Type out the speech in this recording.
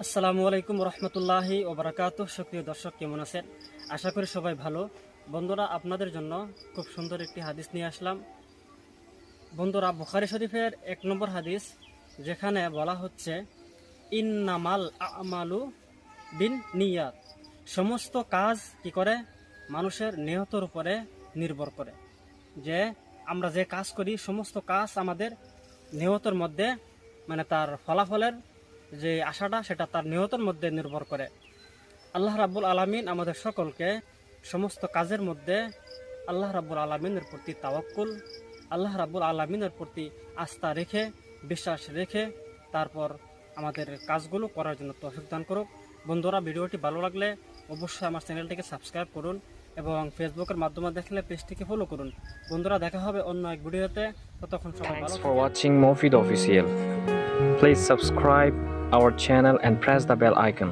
আসসালামু আলাইকুম রহমতুল্লাহি ওবরাকাতুহ। সুপ্রিয় দর্শক, কেমন আছেন? আশা করি সবাই ভালো। বন্ধুরা, আপনাদের জন্য খুব সুন্দর একটি হাদিস নিয়ে আসলাম। বন্ধুরা, বুখারী শরীফের 1 নম্বর হাদিস, যেখানে বলা হচ্ছে ইন্নামাল আমালু বিন নিয়াত। সমস্ত কাজ কি করে? মানুষের নিয়তের উপরে নির্ভর করে। যে আমরা যে কাজ করি, সমস্ত কাজ আমাদের নিয়তের মধ্যে, মানে তার ফলাফলের যে আশাটা, সেটা তার নিয়তের মধ্যে নির্ভর করে। আল্লাহ রাব্বুল আলামিন আমাদের সকলকে সমস্ত কাজের মধ্যে আল্লাহ রাব্বুল আলামিনের প্রতি তাওয়াক্কুল, আল্লাহ রাব্বুল আলামিনের প্রতি আস্থা রেখে, বিশ্বাস রেখে তারপর আমাদের কাজগুলো করার জন্য তৌফিক দান করুক। বন্ধুরা, ভিডিওটি ভালো লাগলে অবশ্যই আমার চ্যানেলটিকে সাবস্ক্রাইব করুন এবং ফেসবুকের মাধ্যমে দেখলে পেজটিকে ফলো করুন। বন্ধুরা, দেখা হবে অন্য এক ভিডিওতে। ততক্ষণ সবাই ভালো Thanks for থাকবেন। watching Mofid Official. Please subscribe our channel and press the bell icon.